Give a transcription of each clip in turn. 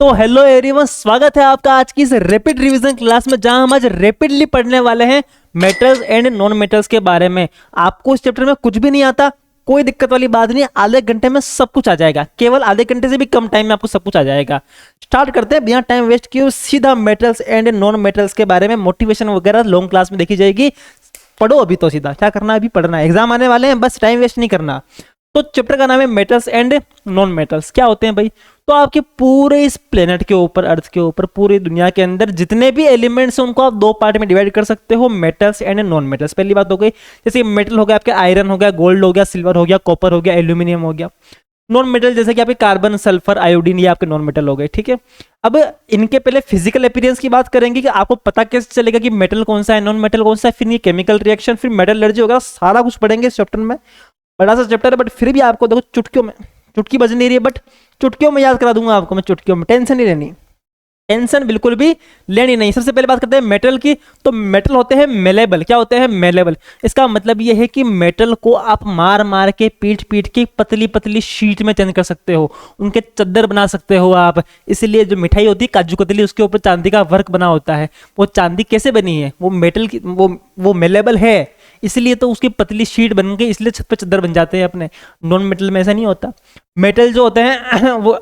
तो hello everyone, स्वागत है आपका आज की इस रैपिड रिवीजन क्लास में, जहां हम आज रैपिडली पढ़ने वाले हैं मेटल्स एंड नॉन मेटल्स के बारे में। आपको इस चैप्टर में कुछ भी नहीं आता, कोई दिक्कत वाली बात नहीं, आधे घंटे में सब कुछ आ जाएगा। केवल आधे घंटे से भी कम टाइम में आपको सब कुछ आ जाएगा। स्टार्ट करते हैं बिना टाइम वेस्ट किए सीधा मेटल्स एंड नॉन मेटल्स के बारे में। मोटिवेशन वगैरह लॉन्ग क्लास में देखी जाएगी। पढ़ो अभी तो सीधा, क्या करना है अभी पढ़ना है, एग्जाम आने वाले हैं, बस टाइम वेस्ट नहीं करना। तो चैप्टर का नाम है मेटल्स एंड नॉन मेटल्स। क्या होते हैं भाई? तो आपके पूरे इस प्लेनेट के ऊपर, अर्थ के ऊपर, पूरी दुनिया के अंदर जितने भी एलिमेंट्स हैं उनको आप दो पार्ट में डिवाइड कर सकते हो, मेटल्स एंड नॉन मेटल्स। पहली बात हो गई, जैसे मेटल हो गया आपके आयरन हो गया, गोल्ड हो गया, सिल्वर हो गया, कॉपर हो गया, एल्यूमिनियम हो गया। नॉन मेटल जैसे कि आपके कार्बन, सल्फर, आयोडीन, ये आपके नॉन मेटल हो गए। ठीक है, अब इनके पहले फिजिकल अपीयरेंस की बात करेंगे कि आपको पता कैसे चलेगा कि मेटल कौन सा है, नॉन मेटल कौन सा है, फिर ये केमिकल रिएक्शन, फिर मेटल एनर्जी वगैरह सारा कुछ पढ़ेंगे इस चैप्टर में। बड़ा सा चैप्टर है, बट फिर भी आपको देखो चुटकियों में, चुटकी बज नहीं रही है बट चुटकियों में याद करा दूंगा आपको मैं, चुटकियों में। टेंशन नहीं लेनी, टेंशन बिल्कुल भी लेनी नहीं। सबसे पहले बात करते हैं मेटल की। तो मेटल होते हैं मेलेबल। क्या होते हैं? मेलेबल। इसका मतलब ये है कि मेटल को आप मार मार के, पीट पीट के पतली पतली शीट में चेंज कर सकते हो, उनके चद्दर बना सकते हो आप। इसलिए जो मिठाई होती है काजू कतली, उसके ऊपर चांदी का वर्क बना होता है। वो चांदी कैसे बनी है? वो मेटल की, वो मेलेबल है, इसलिए तो उसकी पतली शीट बन गई, इसलिए छत पे चद्दर बन जाते हैं अपने। नॉन मेटल में ऐसा नहीं होता। मेटल जो होते हैं वो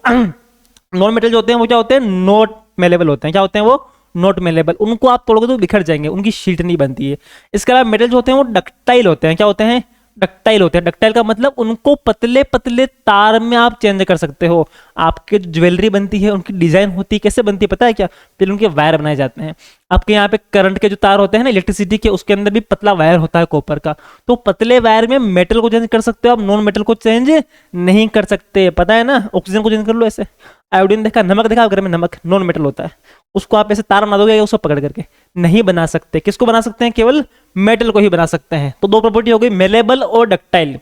नॉन मेटल जो होते हैं वो क्या होते हैं? नॉट मेलेबल होते हैं। क्या होते हैं वो? Not malleable. उनको आप तोड़ोगे तो बिखर जाएंगे, उनकी शीट नहीं बनती है। इसके अलावा मेटल जो होते हैं वो डक्टाइल होते हैं। क्या होते हैं? डक्टाइल होते हैं। डक्टाइल का मतलब उनको पतले पतले तार में आप चेंज कर सकते हो। आपके ज्वेलरी बनती है, उनकी डिजाइन होती है, कैसे बनती है पता है क्या? फिर उनके वायर बनाए जाते हैं। आपके यहाँ पे करंट के जो तार होते हैं ना, इलेक्ट्रिसिटी के, उसके अंदर भी पतला वायर होता है कॉपर का। तो पतले वायर में मेटल को चेंज कर सकते हो आप, नॉन मेटल को चेंज नहीं कर सकते। पता है ना? ऑक्सीजन को चेंज कर लो ऐसे। आयोडीन देखा, नमक देखा घर में, नमक नॉन मेटल होता है। उसको आप ऐसे तार बना दोगे उसको पकड़ करके, नहीं बना सकते। किसको बना सकते हैं? केवल मेटल को ही बना सकते हैं। तो दो प्रॉपर्टी हो गई, मेलेबल और डक्टाइल।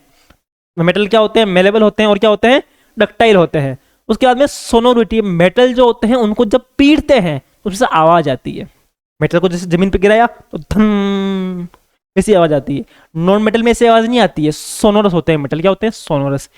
मेटल क्या होते हैं? मेलेबल होते हैं, और क्या होते हैं? डक्टाइल होते हैं। उसके बाद में सोनोरिटी। मेटल जो होते हैं उनको जब पीटते हैं तो उससे आवाज आती है। मेटल को जैसे जमीन पे गिराया तो धन ऐसी आवाज आती है। नॉन मेटल में ऐसी आवाज नहीं आती है, सोनोरस होते हैं मेटल। क्या होते हैं? सोनोरस।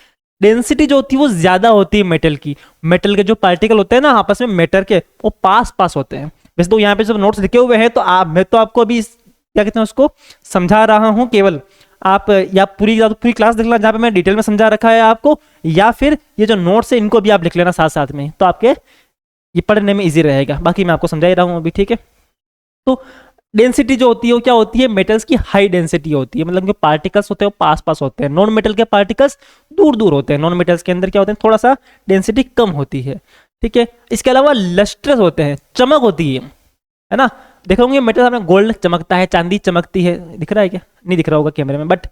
डेंसिटी जो होती है वो ज्यादा होती है मेटल की। मेटल के जो पार्टिकल होते हैं ना आपस में मैटर के, वो पास पास होते हैं। वैसे तो यहाँ पे जब नोट्स लिखे हुए हैं तो मैं तो आपको अभी क्या कहते हैं उसको समझा रहा हूँ। केवल आप या पूरी क्लास देख लेना जहाँ पे मैं डिटेल में समझा रखा है आपको, या फिर ये जो नोट्स है इनको भी आप लिख लेना साथ साथ में, तो आपके ये पढ़ने में इजी रहेगा। बाकी मैं आपको समझा ही रहा हूँ अभी, ठीक है। तो डेंसिटी जो होती है वो क्या होती है? मेटल्स की हाई डेंसिटी होती है, मतलब जो पार्टिकल्स होते हैं वो पास पास होते हैं। नॉन मेटल के पार्टिकल्स दूर दूर होते हैं। नॉन मेटल्स के अंदर क्या होते हैं? थोड़ा सा डेंसिटी कम होती है, ठीक है। इसके अलावा लस्ट्रस होते हैं, चमक होती है ना। देखो होंगे मेटल आपने, गोल्ड चमकता है, चांदी चमकती है, दिख रहा है क्या? नहीं दिख रहा होगा कैमरे में, बट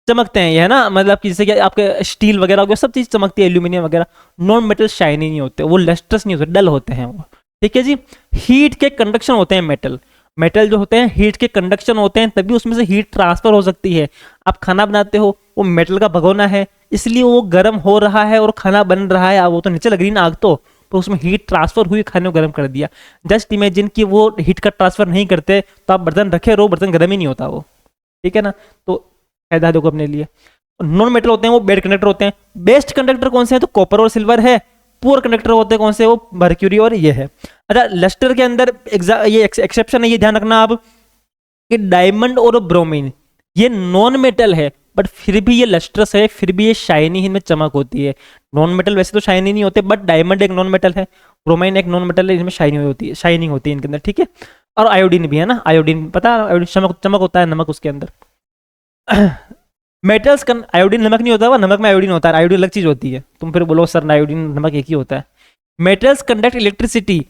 चमकते हैं ये, है ना। मतलब कि जैसे कि आपके स्टील वगैरह हो गया, सब चीज चमकती है, एल्यूमिनियम वगैरह। नॉन मेटल शाइनी नहीं होते, वो लस्ट्रस नहीं होते, डल होते हैं वो, ठीक है जी। हीट के कंडक्शन होते हैं मेटल। मेटल जो होते हैं हीट के कंडक्शन होते हैं, तभी उसमें से हीट ट्रांसफर हो सकती है। आप खाना बनाते हो, वो मेटल का भगोना है, इसलिए वो गर्म हो रहा है और खाना बन रहा है। वो तो नीचे लग रही ना आग, तो उसमें हीट ट्रांसफर हुई, खाने को गर्म कर दिया। जस्ट इमेजिन कि वो हीट का ट्रांसफर नहीं करते तो आप बर्तन रखे रहो, बर्तन गर्म ही नहीं होता वो, ठीक है ना। तो फायदा देखो अपने लिए। नॉन मेटल होते हैं वो बेड कंडक्टर होते हैं। बेस्ट कंडक्टर कौन से हैं? तो कॉपर और सिल्वर है। पुअर कंडक्टर होते हैं कौन से? वो मर्क्यूरी और ये है। अच्छा, लस्टर के अंदर ये एक्सेप्शन है, ये ध्यान रखना आप कि डायमंड और ब्रोमीन ये नॉन मेटल है, बट फिर भी ये लस्ट्रस है, फिर भी ये शाइनी, इनमें चमक होती है। नॉन मेटल वैसे तो शाइनी नहीं होते, बट डायमंड एक नॉन मेटल है, ब्रोमाइन एक नॉन मेटल है, इनमें शाइनिंग होती है, शाइनिंग होती है इनके अंदर, ठीक है। और आयोडीन भी है ना, आयोडीन पता है, आयोडीन चमक चमक होता है, नमक उसके अंदर। मेटल्स का आयोडीन नमक नहीं होता, वो नमक में आयोडीन होता है, आयोडीन अलग चीज होती है। तुम फिर बोलो सर आयोडीन नमक एक ही होता है। Metals conduct electricity.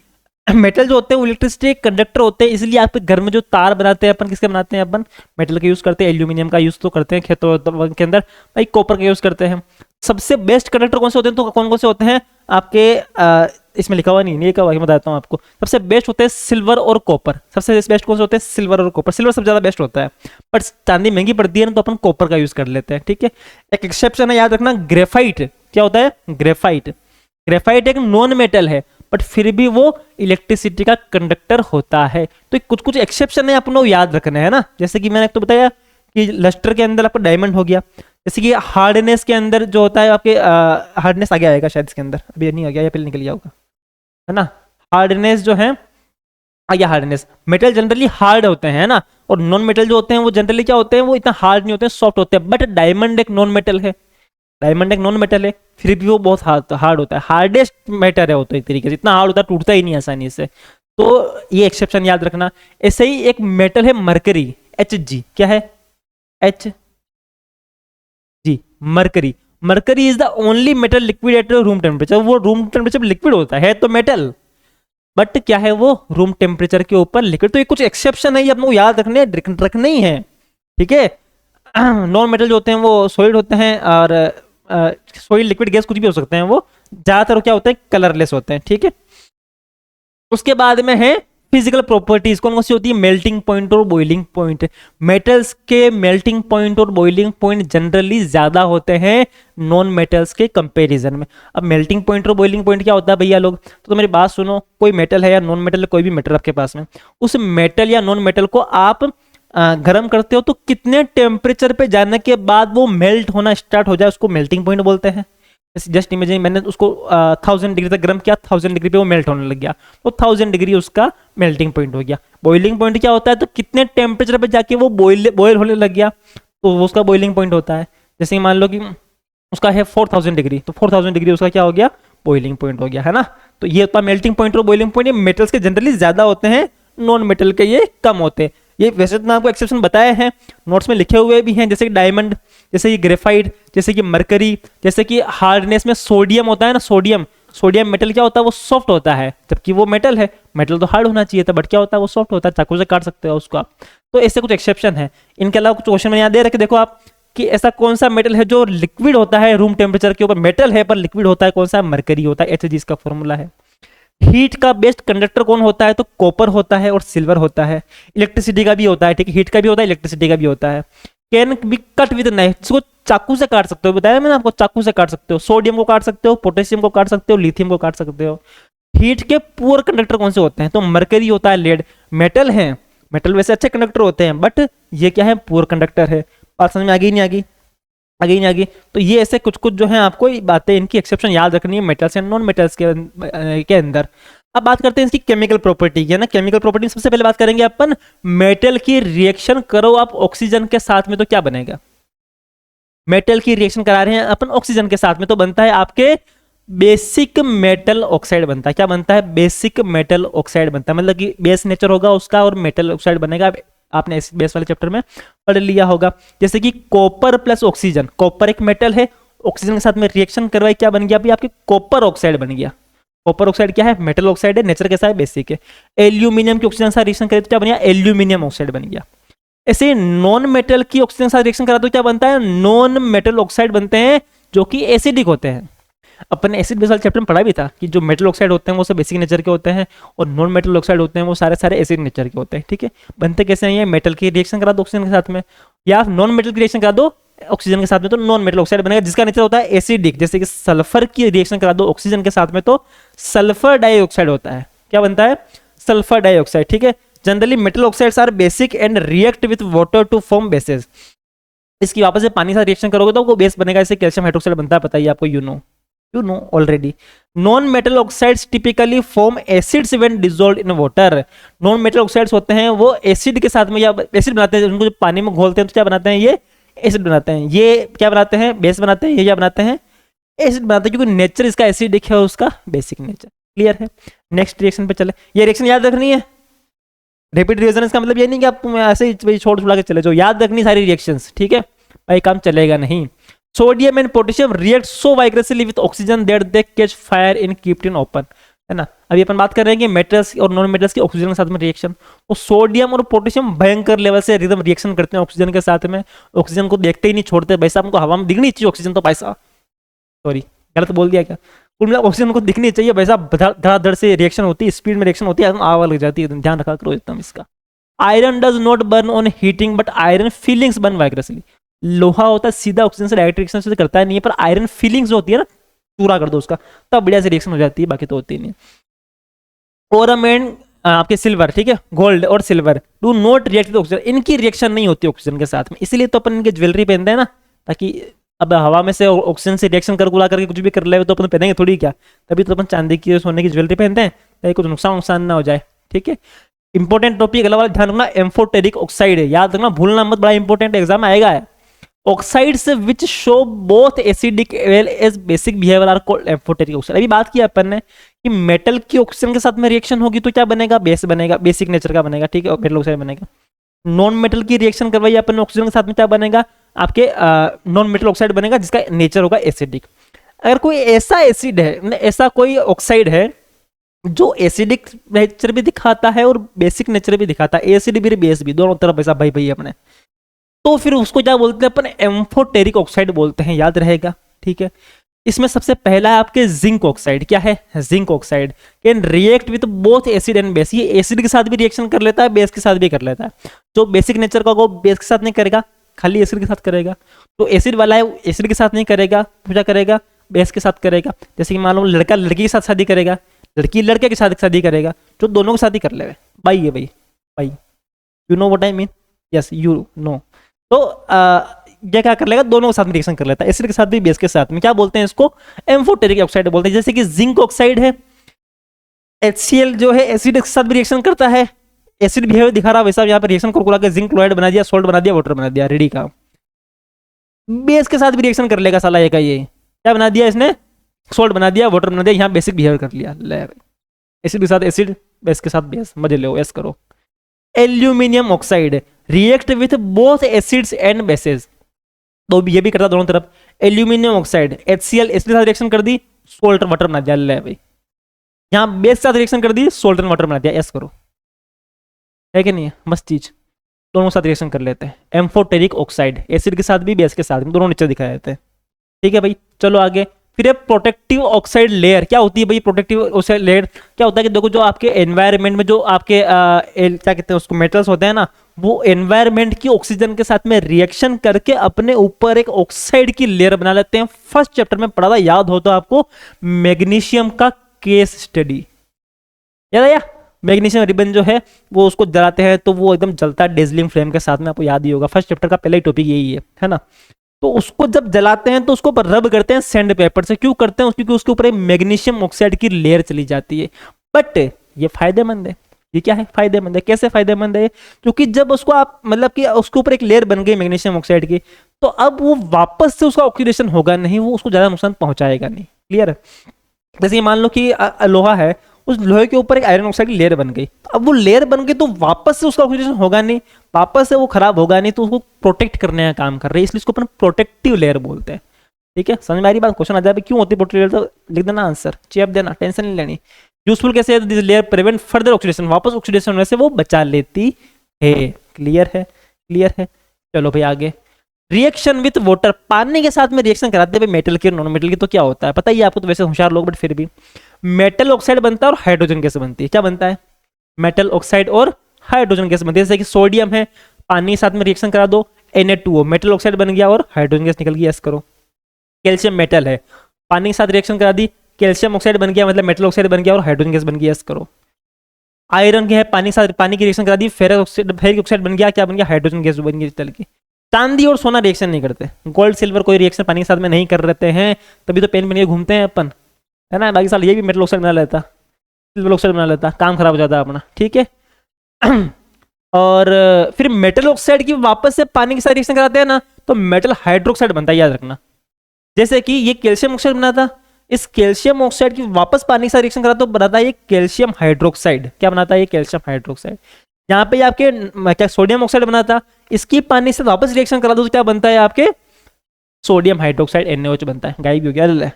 मेटल जो होते हैं वो इलेक्ट्रिसिटी कंडक्टर होते हैं, इसलिए आपके घर में जो तार बनाते हैं अपन, किसके बनाते हैं? अपन मेटल का यूज करते हैं, एल्यूमिनियम का यूज तो करते हैं खेतों के अंदर, भाई कॉपर का यूज करते हैं। सबसे बेस्ट कंडक्टर कौन से होते हैं? तो कौन कौन से होते हैं आपके? इसमें लिखा हुआ नहीं, ये मैं बताता हूँ आपको। सबसे बेस्ट होते हैं सिल्वर और कॉपर। सबसे बेस्ट कौन से होते हैं? सिल्वर और कॉपर। सिल्वर सबसे ज्यादा बेस्ट होता है, बट चांदी महंगी पड़ती है ना, तो अपन कॉपर का यूज कर लेते हैं, ठीक है। एक एक्सेप्शन है, याद रखना, ग्रेफाइट। क्या होता है? ग्रेफाइट। ग्रेफाइट एक नॉन मेटल है, बट फिर भी वो इलेक्ट्रिसिटी का कंडक्टर होता है। तो कुछ कुछ एक्सेप्शन है, अपन को याद रखना है ना। जैसे कि मैंने तो बताया कि लस्टर के अंदर आपका डायमंड हो गया, जैसे कि हार्डनेस के अंदर जो होता है आपके हार्डनेस आगे आएगा शायद इसके अंदर, अभी नहीं आ गया या पहले निकल गया होगा। है ना। हार्डनेस जो है, या हार्डनेस, मेटल जनरली हार्ड होते हैं ना, और नॉन मेटल जो होते हैं वो जनरली क्या होते हैं, वो इतना हार्ड नहीं होते हैं, सॉफ्ट होते हैं। बट डायमंड एक नॉन मेटल है, डायमंड एक नॉन मेटल है, फिर भी वो बहुत हार्ड होता है, हार्डेस्ट मेटल है वो, तो एक तरीके से इतना हार्ड होता है, टूटता ही नहीं आसानी से। तो ये एक्सेप्शन याद रखना। ऐसे ही एक मेटल है मरकरी, Hg, क्या है, H G, mercury. Mercury is the only metal liquid at room temperature, वो रूम टेम्परेचर पर लिक्विड होता है तो मेटल, बट क्या है वो रूम टेम्परेचर के ऊपर लिक्विड। तो ये कुछ एक्सेप्शन है, ये अपने को याद रखने ही है, ठीक है। नॉन मेटल जो होते हैं वो सॉलिड होते हैं, और सॉलिड लिक्विड गैस कुछ भी हो सकते हैं, वो ज्यादातर क्या होते हैं, कलरलेस होते हैं, ठीक है। उसके बाद में है फिजिकल प्रॉपर्टीज, कौन कौन सी होती है, मेल्टिंग पॉइंट और बॉइलिंग पॉइंट। मेटल्स के मेल्टिंग पॉइंट और बॉइलिंग पॉइंट जनरली ज्यादा होते हैं नॉन मेटल्स के कंपैरिजन में। अब मेल्टिंग पॉइंट और बॉइलिंग पॉइंट क्या होता है भैया लोग, तो मेरी बात सुनो, कोई मेटल है या नॉन मेटल, कोई भी मेटल आपके पास में, उस मेटल या नॉन मेटल को आप गर्म करते हो तो कितने टेम्परेचर पे जाने के बाद वो मेल्ट होना स्टार्ट हो जाए, उसको मेल्टिंग पॉइंट बोलते हैं। जस्ट इमेजिन, मैंने उसको 1000 डिग्री तक गर्म किया, 1000 डिग्री पे वो मेल्ट होने लग गया, तो 1000 डिग्री उसका मेल्टिंग पॉइंट हो गया। बॉइलिंग पॉइंट क्या होता है, तो कितने टेम्परेचर पे जाके वो बॉयल होने लग गया, तो वो उसका बॉइलिंग पॉइंट होता है। जैसे मान लो कि उसका है 4000 डिग्री, तो 4000 डिग्री उसका क्या हो गया, बॉइलिंग पॉइंट हो गया, है ना। तो ये होता है मेल्टिंग पॉइंट और बॉइलिंग पॉइंट। ये मेटल्स के जनरली ज्यादा होते हैं, नॉन मेटल के ये कम होते हैं। ये वैसे तो मैं आपको एक्सेप्शन बताए हैं, नोट्स में लिखे हुए भी हैं, जैसे कि डायमंड, जैसे कि ग्रेफाइट, जैसे कि मरकरी, जैसे कि हार्डनेस में सोडियम होता है ना, सोडियम मेटल क्या होता है, वो सॉफ्ट होता है, जबकि वो मेटल है, मेटल तो हार्ड होना चाहिए था, बट क्या होता है, वो सॉफ्ट होता है, चाकू से काट सकते हो उसको आप। तो ऐसे कुछ एक्सेप्शन है। इनके अलावा कुछ क्वेश्चन में यहाँ दे रखे, देखो आप, कि ऐसा कौन सा मेटल है जो लिक्विड होता है रूम टेम्परेचर के ऊपर, मेटल है पर लिक्विड होता है, कौन सा, मरकरी होता है, Hg इसका फॉर्मूला है। हीट का बेस्ट कंडक्टर कौन होता है, तो कॉपर होता है और सिल्वर होता है। इलेक्ट्रिसिटी का भी होता है, ठीक है, हीट का भी होता है, इलेक्ट्रिसिटी का भी होता है। Can be cut with knife, जिसको चाकू से काट सकते हो, बताया मैंने आपको, चाकू से काट सकते हो, सोडियम को काट सकते हो, पोटेशियम को काट सकते हो, लिथियम को काट सकते हो। हीट के पुअर कंडक्टर कौन से होते हैं, तो मरकरी होता है, लेड। मेटल है, मेटल वैसे अच्छे कंडक्टर होते हैं, बट ये क्या है, पुअर कंडक्टर है। बात समझ में आ गई नहीं आ गई, आ गई नहीं आ गई। तो ये ऐसे कुछ कुछ जो है आपको बातें, इनकी एक्सेप्शन याद रखनी है मेटल्स एंड नॉन मेटल्स के अंदर। अब बात करते हैं इसकी केमिकल प्रॉपर्टी की, है ना। केमिकल प्रॉपर्टी सबसे पहले बात करेंगे अपन, मेटल की रिएक्शन करो आप ऑक्सीजन के साथ में तो क्या बनेगा, मेटल की रिएक्शन करा रहे हैं अपन ऑक्सीजन के साथ में, तो बनता है आपके बेसिक मेटल ऑक्साइड बनता है। क्या बनता है, बेसिक मेटल ऑक्साइड बनता है, मतलब कि बेस नेचर होगा उसका और मेटल ऑक्साइड बनेगा। आपने इस बेस वाले चैप्टर में पढ़ लिया होगा। जैसे कि कॉपर प्लस ऑक्सीजन, कॉपर एक मेटल है, ऑक्सीजन के साथ में रिएक्शन करवाई, क्या बन गया, अभी आपके कॉपर ऑक्साइड बन गया। कॉपर ऑक्साइड क्या है, मेटल ऑक्साइड है, नेचर कैसा है, बेसिक है। एल्यूमिनियम की ऑक्सीजन के साथ रिएक्शन करे तो क्या बन गया, एल्यूमिनियम ऑक्साइड बन गया। ऐसे नॉन मेटल की ऑक्सीजन के साथ रिएक्शन करा तो क्या बनता है, नॉन मेटल ऑक्साइड बनते हैं, जो कि एसिडिक होते हैं। अपन एसिड बेस वाले चैप्टर में पढ़ा भी था कि जो मेटल ऑक्साइड होते हैं वो सब बेसिक नेचर के होते हैं, और नॉन मेटल ऑक्साइड होते हैं वो सारे सारे एसिड नेचर के होते हैं, ठीक है। बनते कैसे हैं, ये मेटल की रिएक्शन करा दो ऑक्सीजन के साथ में, या नॉन मेटल की रिएक्शन करा दो ऑक्सीजन के साथ में, तो नॉन मेटल ऑक्साइड बनेगा, जिसका नेचर होता है एसिडिक। जैसे कि सल्फर की रिएक्शन करा दो ऑक्सीजन के साथ में तो सल्फर डाइऑक्साइड होता है, क्या बनता है, सल्फर डाइऑक्साइड, ठीक है। Generally metal oxides are basic and react with water to form bases. इसकी वापस से पानी के साथ रिएक्शन करोगे तो वो बेस बनेगा, इससे कैल्शियम हाइड्रोक्साइड बनता है, पता ही आपको, you know already. Non-metal oxides typically form acids when dissolved in water. Non-metal oxides होते हैं वो एसिड के साथ में, या एसिड बनाते हैं, उनको जब पानी में घोलते हैं तो क्या बनाते हैं, ये एसिड बनाते हैं। ये क्या बनाते हैं, बेस बनाते हैं। ये क्या बनाते हैं, एसिड बनाते हैं, क्योंकि नेचर इसका एसिडिक है और उसका बेसिक नेचर। क्लियर है। नेक्स्ट रिएक्शन पे चले, ये रिएक्शन याद रखनी है। रैपिड रिएक्शन इसका मतलब ये नहीं कि आप ऐसे ही छोड़ छुड़ा के चले जाओ, याद रखनी सारी रिएक्शंस, ठीक है भाई, काम चलेगा नहीं। Sodium and potassium react so vigorously with oxygen that they catch fire in kept in open, है ना। अभी अपन बात कर रहे हैं कि मेटल्स और नॉन मेटल्स की ऑक्सीजन के साथ में रिएक्शन, तो सोडियम और पोटेशियम भयंकर लेवल से एकदम रिएक्शन करते हैं ऑक्सीजन के साथ में, ऑक्सीजन को देखते ही नहीं छोड़ते। भाई साहब, हमको हवा में दिखनी चाहिए ऑक्सीजन, तो भाई साहब सॉरी गलत बोल दिया क्या, कुल मिला ऑक्सीजन को दिखनी चाहिए भाई साहब, धड़ाधड़ से रिएक्शन होती है, स्पीड में रिएक्शन होती है, आग लग जाती है, ध्यान रखा करो एकदम इसका। Iron does not burn on heating but iron filings burn vigorously. लोहा होता है सीधा ऑक्सीजन से डायरेक्ट रिएक्शन से करता है नहीं है, पर आयरन फीलिंग्स होती है ना, पूरा कर दो उसका, तब बढ़िया से रिएक्शन हो जाती है, बाकी तो होती नहीं। ओरमेंट आपके सिल्वर, ठीक है, गोल्ड और silver do not react with oxygen, इनकी रिएक्शन नहीं होती ऑक्सीजन के साथ में, इसलिए तो अपन इनके ज्वेलरी पहनते हैं ना, ताकि अब हवा में से ऑक्सीजन से रिएक्शन कर गुला करके कुछ भी कर ले तो अपन पहनेंगे थोड़ी क्या, तभी तो अपन चांदी की सोने की ज्वेलरी पहनते हैं, कहीं कुछ नुकसान ना हो जाए, ठीक है। इंपॉर्टेंट टॉपिक अगला वाला ध्यान रखना, एम्फोटेरिक ऑक्साइड है, याद रखना, भूलना मत, बड़ा इंपॉर्टेंट एग्जाम आएगा है। Oxides which show both acidic well as basic behaviour are called amphoteric oxide. अभी बात की अपन ने कि मेटल की ऑक्सीजन के साथ में रिएक्शन होगी तो क्या बनेगा, बेस बनेगा, बेसिक नेचर का बनेगा, ठीक है, मेटल ऑक्साइड बनेगा। नॉन मेटल की रिएक्शन करवाई अपन ने ऑक्सीजन के साथ में, क्या बनेगा, आपके नॉन मेटल ऑक्साइड बनेगा जिसका नेचर होगा एसिडिक। अगर कोई ऐसा एसिड है, ऐसा कोई ऑक्साइड है जो एसिडिक नेचर भी दिखाता है और बेसिक नेचर भी दिखाता है, एसिड भी बेस भी, दोनों तरफ ऐसा भाई भाई अपने, तो फिर उसको क्या बोलते हैं अपन, एम्फोटेरिक ऑक्साइड बोलते हैं, याद रहेगा, ठीक है। इसमें सबसे पहला है आपके जिंक ऑक्साइड, क्या है, zinc oxide can react with both acid and base. ये एसिड के साथ भी रिएक्शन कर लेता है, बेस के साथ भी कर लेता है। जो बेसिक नेचर का वो बेस के साथ नहीं करेगा, खाली एसिड के साथ करेगा। तो एसिड वाला है एसिड के साथ नहीं करेगा तो क्या करेगा, बेस के साथ करेगा। जैसे कि मान लो लड़का लड़की के साथ शादी करेगा, लड़की लड़के के साथ शादी करेगा, जो दोनों के साथ ही कर ले भाई, ये भाई you know what I mean, yes you know. तो ये क्या कर लेगा, दोनों के साथ में रिएक्शन कर लेता है, एसिड के साथ भी बेस के साथ में। क्या बोलते हैं इसको, एम्फोटेरिक ऑक्साइड बोलते हैं। जैसे कि जिंक ऑक्साइड है, HCl जो है एसिड के साथ भी रिएक्शन करता है, एसिड बिहेवियर दिखा रहा है वैसा यहाँ पे रिएक्शन कर के जिंक क्लोराइड बना दिया, सोल्ट बना दिया, वाटर बना दिया, रेडी का। बेस के साथ भी रिएक्शन कर लेगा साला, ये क्या बना दिया इसने, सोल्ट बना दिया, वाटर बना दिया, यहाँ बेसिक बिहेवियर कर लिया। ले एसिड के साथ एसिड, बेस के साथ बेस, मजे लो, एस करो। Aluminium oxide react with both acids and bases, तो ये भी करता दोनों तरफ। एल्यूमिनियम ऑक्साइड HCl एसिड के साथ रिएक्शन कर दी, सोल्ट वाटर बना दिया, ले भाई। यहाँ बेस के साथ रिएक्शन कर दी, सोल्ट एंड वाटर बना दिया, एस करो, है कि नहीं है, मस्त चीज। दोनों के साथ रिएक्शन कर लेते हैं। एम्फोटेरिक ऑक्साइड एसिड के साथ भी बेस के साथ भी, दोनों नीचे दिखाए जाते हैं, ठीक है भाई। चलो आगे, फिर प्रोटेक्टिव ऑक्साइड लेयर क्या होती है भाई, प्रोटेक्टिव ऑक्साइड लेयर क्या होता है कि देखो जो आपके एनवायरनमेंट में जो आपके क्या कहते हैं उसको, मेटल्स होते हैं ना, वो एनवायरनमेंट की ऑक्सीजन के साथ में रिएक्शन करके अपने ऊपर एक ऑक्साइड की लेयर बना लेते हैं। फर्स्ट चैप्टर में पढ़ा था, याद हो तो आपको, मैग्नीशियम का केस स्टडी याद आया। मैग्नीशियम रिबन जो है वो उसको जलाते हैं तो वो एकदम जलता है डेजलिंग फ्लेम के साथ में, आपको याद ही होगा, फर्स्ट चैप्टर का पहला ही टॉपिक यही है ना। तो उसको जब जलाते हैं तो उसको रब करते हैं सैंड पेपर से, क्यों करते हैं, क्योंकि उसके ऊपर एक मैग्नीशियम ऑक्साइड की लेयर चली जाती है। बट ये फायदेमंद है, ये क्या है, फायदेमंद है। कैसे फायदेमंद है, क्योंकि जब उसको आप मतलब कि उसके ऊपर एक लेयर बन गई मैग्नीशियम ऑक्साइड की, तो अब वो वापस से उसका ऑक्सीडेशन होगा नहीं, वो उसको ज्यादा नुकसान पहुंचाएगा नहीं, क्लियर है। जैसे मान लो कि लोहा है, उस लोहे के ऊपर एक आयरन ऑक्साइड की लेयर बन गई, तो अब वो लेयर बन गई तो वापस से उसका ऑक्सीडेशन होगा नहीं, वापस से वो खराब होगा नहीं, तो उसको प्रोटेक्ट करने का काम कर रही है, इसलिए इसको अपन प्रोटेक्टिव लेयर बोलते हैं, ठीक है। समझ में आ रही बात, क्वेश्चन आ जाए क्यों होती है प्रोटेक्टिव लेयर, तो लिख देना आंसर, चेप देना, टेंशन नहीं लेनी। यूजफुल कैसे है, this layer prevent further oxidation, वापस ऑक्सीडेशन होने से वो बचा लेती है, क्लियर है, क्लियर है। चलो भाई आगे, रिएक्शन विथ वाटर, पानी के साथ में रिएक्शन कराते हैं मेटल की और नॉन मेटल की, तो क्या होता है पता ही आपको, तो वैसे होशियार लोग, बट फिर भी मेटल ऑक्साइड बनता है और हाइड्रोजन गैस बनती है। क्या बनता है, मेटल ऑक्साइड और हाइड्रोजन गैस बनती है। जैसे कि सोडियम है, पानी के साथ में रिएक्शन करा दो, Na2O, मेटल ऑक्साइड बन गया और हाइड्रोजन गैस निकल गई, यस करो। कैल्शियम मेटल है, पानी के साथ रिएक्शन करा दी, कैल्शियम ऑक्साइड बन गया, मतलब मेटल ऑक्साइड बन गया और हाइड्रोजन गैस बन गई, यस करो। आयरन है, पानी के साथ पानी की रिएक्शन करा दी, फेरिक ऑक्साइड बन गया, क्या बन गया, हाइड्रोजन गैस बन गई तल की। चांदी और सोना रिएक्शन नहीं करते, गोल्ड सिल्वर कोई रिएक्शन पानी के साथ में नहीं कर रहे हैं, तभी तो पेन बन के घूमते हैं अपन, है ना। बाकी साल ये भी मेटल ऑक्साइड बना लेता, सिल्वर ऑक्साइड बना लेता, काम खराब हो जाता अपना, ठीक है। और फिर मेटल ऑक्साइड की वापस से पानी के साथ रिएक्शन कराते हैं ना, तो मेटल हाइड्रोक्साइड बनता है, याद रखना। जैसे कि ये कैल्शियम ऑक्साइड बना था, इस कैल्शियम ऑक्साइड की वापस पानी के साथ रिएक्शन कराता तो बनाता है ये कैल्शियम हाइड्रोक्साइड। क्या बनाता है ये, कैल्शियम हाइड्रोक्साइड। यहाँ पे आपके क्या सोडियम ऑक्साइड बना था, इसकी पानी से वापस रिएक्शन करा दो तो क्या बनता है आपके, सोडियम हाइड्रोक्साइड NaOH बनता है, गायब हो गया,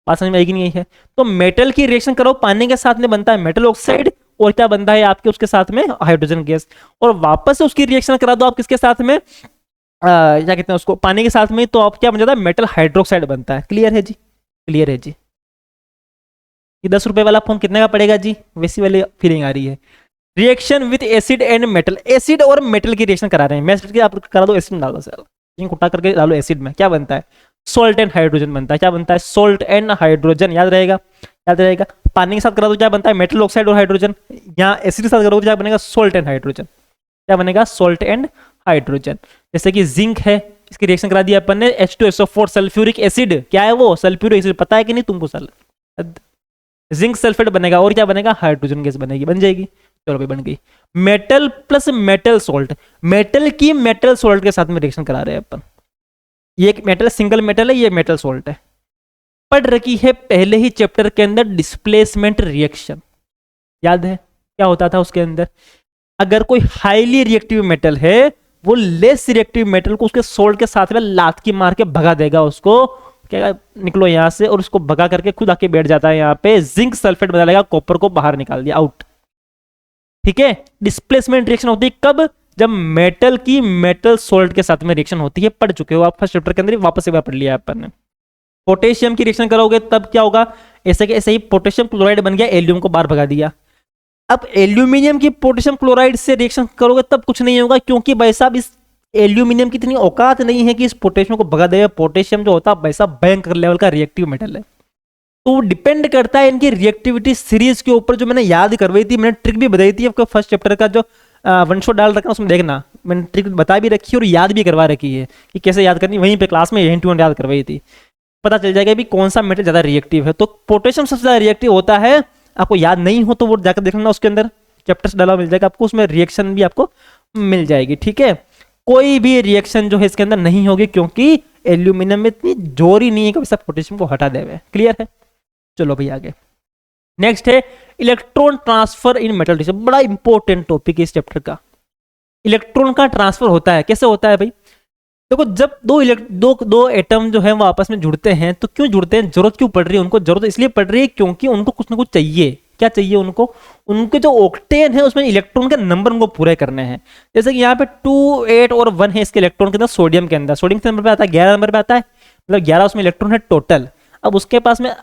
बात समझ में आएगी नहीं है। तो मेटल की रिएक्शन करो पानी के साथ में बनता है मेटल ऑक्साइड, और क्या बनता है आपके उसके साथ में हाइड्रोजन गैस, और वापस से उसकी रिएक्शन करा दो आप किसके साथ में, क्या कहते हैं उसको, पानी के साथ में, तो आप क्या बन जाता है, मेटल हाइड्रोक्साइड बनता है। क्लियर है जी, क्लियर है जी। ये 10 रुपए वाला फोन कितने का पड़ेगा जी, वैसी वाली फीलिंग आ रही है। Reaction with acid and metal, acid और मेटल की रिएक्शन करा रहे हैं, मैं आप करा दो एसिड डालो, सर उठा करके डालो एसिड में, क्या बनता है, सोल्ट एंड हाइड्रोजन बनता है। क्या बनता है, सोल्ट एंड हाइड्रोजन, याद रहेगा, याद रहेगा। पानी के साथ करा दो क्या बनता है, मेटल ऑक्साइड और हाइड्रोजन। यहाँ एसिड के साथ करोगे क्या बनेगा, सोल्ट एंड हाइड्रोजन। क्या बनेगा, सोल्ट एंड हाइड्रोजन। जैसे कि जिंक है, इसकी रिएक्शन करा दिया अपन ने, H2SO4 सल्फ्यूरिक एसिड, क्या है वो, सल्फ्यूरिक एसिड, पता है कि नहीं तुमको, सर जिंक सल्फेट बनेगा और क्या बनेगा, हाइड्रोजन गैस बनेगी, बन जाएगी। चलो भाई बन गई। Metal plus metal salt, metal की मेटल सोल्ट के साथ में रिएक्शन करा रहे हैं अपन। ये एक मेटल सिंगल मेटल है, ये मेटल सोल्ट है। पढ़ रखी है पहले ही चैप्टर के अंदर डिस्प्लेसमेंट रिएक्शन, याद है क्या होता था उसके अंदर? अगर कोई हाईली रिएक्टिव मेटल है वो लेस रिएक्टिव मेटल को उसके सोल्ट के साथ में लात की मार के भगा देगा, उसको क्या निकलो यहां से, और उसको भगा करके खुद आके बैठ जाता है यहाँ पे, जिंक सल्फेट बना लेगा, कॉपर को बाहर निकाल दिया, आउट। ठीक है, डिस्प्लेसमेंट रिएक्शन होती है कब? जब मेटल की मेटल सोल्ट के साथ में रिएक्शन होती है। पढ़ चुके हो आप फर्स्ट चैप्टर के अंदर, वापस एक बार पढ़ लिया अपन ने। पोटेशियम की रिएक्शन करोगे तब क्या होगा, ऐसे कि ऐसे ही पोटेशियम क्लोराइड बन गया, एल्यूम को बाहर भगा दिया। अब एल्यूमिनियम की पोटेशियम क्लोराइड से रिएक्शन करोगे तब कुछ नहीं होगा, क्योंकि भाई साहब इस एल्यूमिनियम की इतनी औकात नहीं है कि इस पोटेशियम को भगा देगा। पोटेशियम जो होता है भाई साहब भयंकर लेवल का रिएक्टिव मेटल है, तो डिपेंड करता है इनकी रिएक्टिविटी सीरीज के ऊपर, जो मैंने याद करवाई थी, मैंने ट्रिक भी बताई थी आपको फर्स्ट चैप्टर का, जो वन शॉट डाल रखा है उसमें देखना, मैंने ट्रिक बता भी रखी है और याद भी करवा रखी है कि कैसे याद करनी, वहीं पे क्लास में यही टू याद करवाई थी। पता चल जाएगा भी कौन सा मेटल ज्यादा रिएक्टिव है। तो पोटेशियम सबसे ज्यादा रिएक्टिव होता है, आपको याद नहीं हो तो वो जाकर देख लेना, उसके अंदर चैप्टर्स डाला मिल जाएगा आपको, उसमें रिएक्शन भी आपको मिल जाएगी। ठीक है, कोई भी रिएक्शन जो है इसके अंदर नहीं होगी, क्योंकि एल्यूमिनियम में इतनी जोर ही नहीं है कि वैसा पोटेशियम को हटा देवे। क्लियर है? चलो भाई आगे। नेक्स्ट है इलेक्ट्रॉन ट्रांसफर इन मेटल रिएक्शन, बड़ा इंपॉर्टेंट टॉपिक है इस चैप्टर का। इलेक्ट्रॉन का ट्रांसफर होता है, कैसे होता है भाई? देखो, जब दो एटम जो है वो आपस में जुड़ते हैं, तो क्यों जुड़ते हैं, जरूरत क्यों पड़ रही है उनको? जरूरत इसलिए पड़ रही है क्योंकि उनको कुछ ना कुछ चाहिए। क्या चाहिए उनको? उनके जो ऑक्टेन है उसमें इलेक्ट्रॉन के नंबर उनको पूरे करने हैं। जैसे कि यहाँ पे 2, 8 और 1 है इसके इलेक्ट्रॉन के अंदर, सोडियम के अंदर सोडियम के नंबर पे आता है 11 नंबर पे आता है, मतलब 11 उसमें इलेक्ट्रॉन है टोटल। अब उसके पास में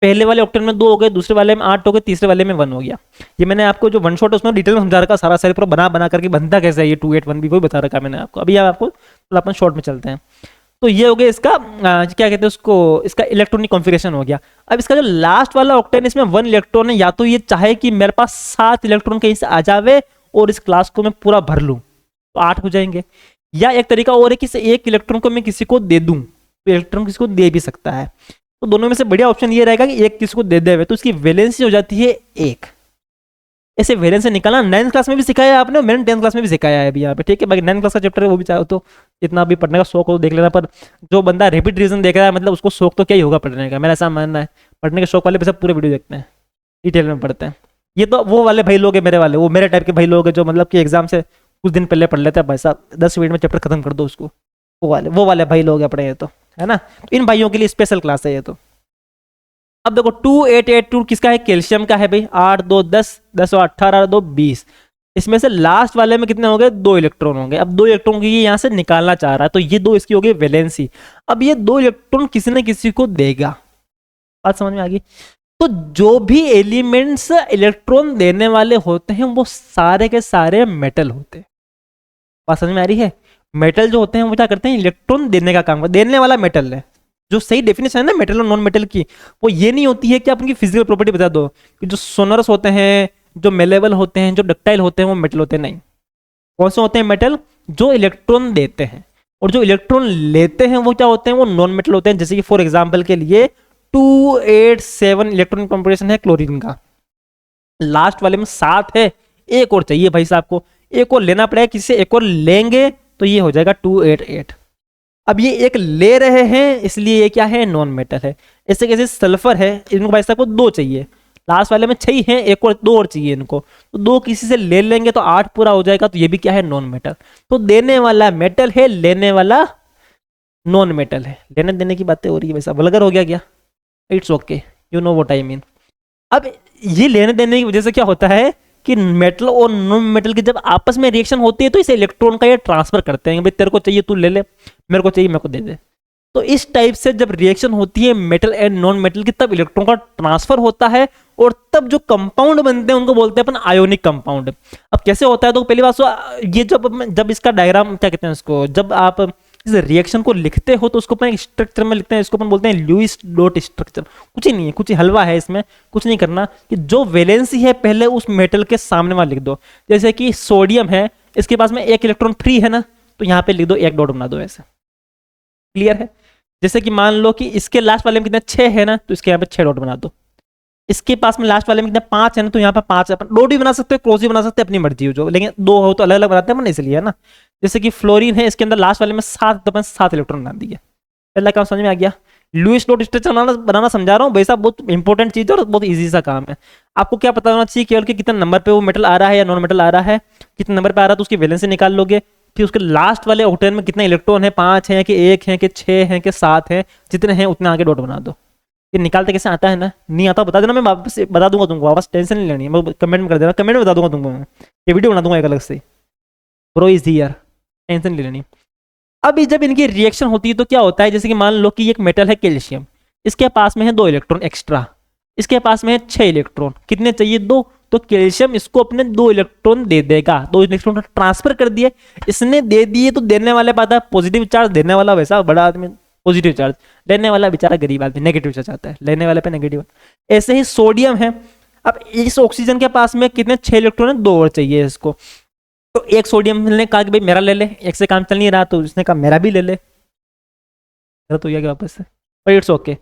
पहले वाले ऑक्टेन में 2 हो गए, दूसरे वाले में 8 हो गए, तीसरे वाले में 1 हो गया। ये मैंने आपको जो वन शॉट है उसमें डिटेल में समझा रखा, सारा पूरा बना करके बनता कैसे है ये 2, 8, 1 भी, वही बता रखा मैंने आपको। अभी आपको तो अपन शॉर्ट में चलते हैं। तो ये हो गया इसका क्या कहते हैं उसको, इसका इलेक्ट्रॉनिक कॉन्फ़िगरेशन हो गया। अब इसका जो लास्ट वाला ऑक्टेन, इसमें 1 इलेक्ट्रॉन है, या तो ये चाहे कि मेरे पास 7 इलेक्ट्रॉन कहीं से आ जावे और इस क्लास को मैं पूरा भर लूं तो 8 हो जाएंगे, या एक तरीका और है कि 1 इलेक्ट्रॉन को मैं किसी को दे दूं, तो इलेक्ट्रॉन किसी को दे भी सकता है। तो दोनों में से बढ़िया ऑप्शन ये रहेगा कि एक किसी को दे देवे, तो इसकी वैलेंसी हो जाती है 1। ऐसे वैलेंसी निकालना 9th क्लास में भी सिखाया है आपने, मैंने 10th क्लास में भी सिखाया है अभी यहाँ पे। ठीक है, बाकी 9th क्लास का चैप्टर है, वो भी चाहो तो इतना भी पढ़ने का शौक हो देख लेना, पर जो बंदा रिपीट रीजन देख रहा है मतलब उसको शौक तो क्या ही होगा पढ़ने का, मेरा ऐसा मानना है। पढ़ने के शौक वाले पे सब पूरे वीडियो देखते हैं, डिटेल में पढ़ते हैं। ये तो वो वाले भाई लोग हैं मेरे वाले, वो मेरे टाइप के भाई लोग हैं जो मतलब कि एग्जाम से कुछ दिन पहले पढ़ लेते हैं, भाई साहब 10 मिनट में चैप्टर खत्म कर दो उसको, वो वाले भाई लोग अपने, ये तो है ना। इन भाइयों के लिए स्पेशल क्लास है ये तो। अब देखो 2882 किसका है, कैल्शियम का है भाई। 8, 2, 10, 10 और 18, 2, 20। इसमें से लास्ट वाले में कितने हो गए, 2 इलेक्ट्रॉन होंगे। अब 2 इलेक्ट्रॉन की यहाँ से निकालना चाह रहा है, तो ये 2 इसकी हो गई वैलेंसी। अब ये 2 इलेक्ट्रॉन किसी न किसी को देगा, बात समझ में आ गई? तो जो भी एलिमेंट्स इलेक्ट्रॉन देने वाले होते हैं वो सारे के सारे मेटल होते हैं। बात समझ में आ रही है? मेटल जो होते हैं वो क्या करते हैं, इलेक्ट्रॉन देने का काम, देने वाला मेटल है। जो सही डेफिनेशन है ना मेटल और नॉन मेटल की, वो ये नहीं होती है कि आप उनकी फिजिकल प्रॉपर्टी बता दो कि जो सोनरस होते हैं, जो मेलेबल होते हैं, जो डक्टाइल होते हैं वो मेटल होते हैं, नहीं। कौन से होते हैं मेटल? जो इलेक्ट्रॉन देते हैं, और जो इलेक्ट्रॉन लेते हैं वो क्या होते हैं, वो नॉन मेटल होते हैं। जैसे कि फॉर एग्जाम्पल के लिए 287 इलेक्ट्रॉनिक कॉन्फ़िगरेशन है क्लोरीन का, लास्ट वाले में 7 है, एक और चाहिए भाई साहब को, एक और लेना पड़ेगा, किसी एक और लेंगे तो ये हो जाएगा 288। अब ये एक ले रहे हैं इसलिए ये क्या है, नॉन मेटल है। ऐसे कैसे सल्फर है, इनको भाई साहब को 2 चाहिए, लास्ट वाले में 6 हैं, एक और 2 और चाहिए इनको, तो 2 किसी से ले लेंगे तो 8 पूरा हो जाएगा, तो ये भी क्या है, नॉन मेटल। तो देने वाला मेटल है, लेने वाला नॉन मेटल है। लेने देने की बातें हो रही है वैसा वल्गर हो गया क्या? It's okay, you know what I mean. अब ये लेने देने की वजह से क्या होता है कि मेटल और नॉन मेटल की जब आपस में रिएक्शन होती है तो इस इलेक्ट्रॉन का ये ट्रांसफर करते हैं, भाई तेरे को चाहिए तू ले ले, मेरे को चाहिए मेरे को दे दे। तो इस टाइप से जब रिएक्शन होती है मेटल एंड नॉन मेटल की, तब इलेक्ट्रॉन का ट्रांसफर होता है, और तब जो कंपाउंड बनते हैं उनको बोलते हैं अपन आयोनिक कंपाउंड। अब कैसे होता है, तो पहली बात तो ये जब इसका डायग्राम क्या कहते हैं इसको, जब आप इस रिएक्शन को लिखते हो तो उसको अपन स्ट्रक्चर में लिखते हैं, इसको अपन बोलते हैं लुईस डॉट स्ट्रक्चर। कुछ ही नहीं है, कुछ ही हलवा है इसमें, कुछ नहीं करना कि जो वैलेंसी है पहले उस मेटल के सामने वाला लिख दो। जैसे कि सोडियम है, इसके पास में 1 इलेक्ट्रॉन फ्री है ना, तो यहाँ पे लिख दो 1 डॉट बना दो, ऐसे। क्लियर है? जैसे कि मान लो कि इसके लास्ट वाले में कितना 6 है ना, तो इसके यहाँ पे 6 डॉट बना दो। इसके पास में लास्ट वाले में कितने 5 है ना, तो यहाँ पे 5 है, अपन डॉट भी बना सकते हो, क्रॉस भी बना सकते हैं, अपनी मर्जी हो जो, लेकिन 2 हो तो अलग अलग बनाते हैं अपन इसलिए, है ना। जैसे कि फ्लोरीन है, इसके अंदर लास्ट वाले में 7, तो अपन 7 इलेक्ट्रॉन बना दिए। पहला काम समझ में आ गया। लुईस डॉट स्ट्रक्चर बनाना समझा रहा हूँ भाई साहब, बहुत इंपॉर्टेंट चीज है और बहुत ईजी सा काम है। आपको क्या पता होना चाहिए केवल कि कितने नंबर पे वो मेटल आ रहा है या नॉन मेटल आ रहा है, कितने नंबर पे आ रहा है तो उसकी वैलेंसी निकाल लोगे। फिर उसके लास्ट वाले ऑक्टेन में कितने इलेक्ट्रॉन है, 5 है कि 1 है कि 6 है कि 7 है, जितने हैं उतने आगे डॉट बना दो। ये निकालते कैसे आता है ना, नहीं आता बता देना, मैं वापस बता दूंगा तुमको, वापस टेंशन नहीं लेनी है, मैं कमेंट में कर देना, कमेंट में बता दूंगा तुमको, मैं ये वीडियो बना दूंगा एक अलग से, ब्रो इज हियर, टेंशन नहीं लेनी। अब जब इनकी रिएक्शन होती है तो क्या होता है, जैसे कि मान लो कि एक मेटल है कैल्शियम, इसके पास में है 2 इलेक्ट्रॉन एक्स्ट्रा, इसके पास में है 6 इलेक्ट्रॉन, कितने चाहिए 2, तो कैल्शियम इसको अपने 2 इलेक्ट्रॉन दे देगा, 2 इलेक्ट्रॉन ट्रांसफर कर दिए, इसने दे दिए तो देने वाले पाता है पॉजिटिव चार्ज, देने वाला वैसा बड़ा आदमी पॉजिटिव चार्ज, लेने वाला बेचारा गरीब आदमी नेगेटिव चार्ज आता है, लेने वाले पे नेगेटिव। ऐसे ही सोडियम है, अब इस ऑक्सीजन के पास में कितने 6 इलेक्ट्रॉन है, 2 और चाहिए इसको, तो एक सोडियम ने कहा कि भाई मेरा ले ले, एक से काम चल नहीं रहा तो उसने कहा मेरा भी ले ले, मेरा तो गया वापस से, पर इट्स ओके।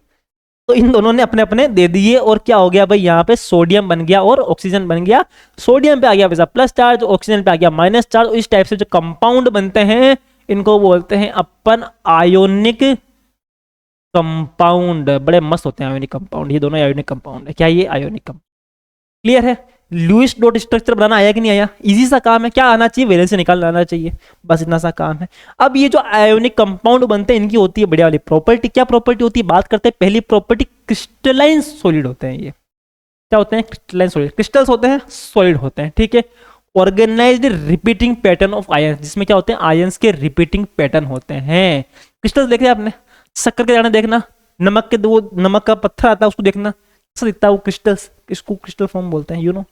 तो इन दोनों ने अपने अपने दे दिए और क्या हो गया भाई, यहाँ पे सोडियम बन गया और ऑक्सीजन बन गया, सोडियम पे आ गया वैसा प्लस चार्ज, ऑक्सीजन पे आ गया माइनस चार्ज। इस टाइप से जो कंपाउंड बनते हैं इनको बोलते हैं अपन आयोनिक कंपाउंड। बड़े मस्त होते हैं आयोनिक कंपाउंड, ये दोनों आयोनिक कंपाउंड है। क्या ये आयोनिक कंपाउंड, क्लियर है। लुईस डॉट स्ट्रक्चर बनाना आया कि नहीं आया, इजी सा काम है, क्या आना चाहिए वैलेंसी निकाल आना चाहिए, बस इतना सा काम है। अब ये जो आयोनिक कंपाउंड बनते हैं इनकी होती है बढ़िया वाली प्रॉपर्टी, क्या प्रॉपर्टी होती है बात करते हैं। पहली प्रॉपर्टी, क्रिस्टलाइन सॉलिड होते हैं। ये क्या होते हैं, क्रिस्टलाइन सॉलिड, क्रिस्टल्स होते हैं सॉलिड होते हैं, ठीक है। Organised repeating pattern of ions, जिसमें क्या होते हैं आयंस के रिपीटिंग पैटर्न होते हैं। क्रिस्टल्स देखे आपने, शक्कर के दाने देखना, नमक के वो नमक का पत्थर आता है उसको देखना, कैसा दिखता है वो क्रिस्टल्स, इसको क्रिस्टल फॉर्म बोलते हैं, you know.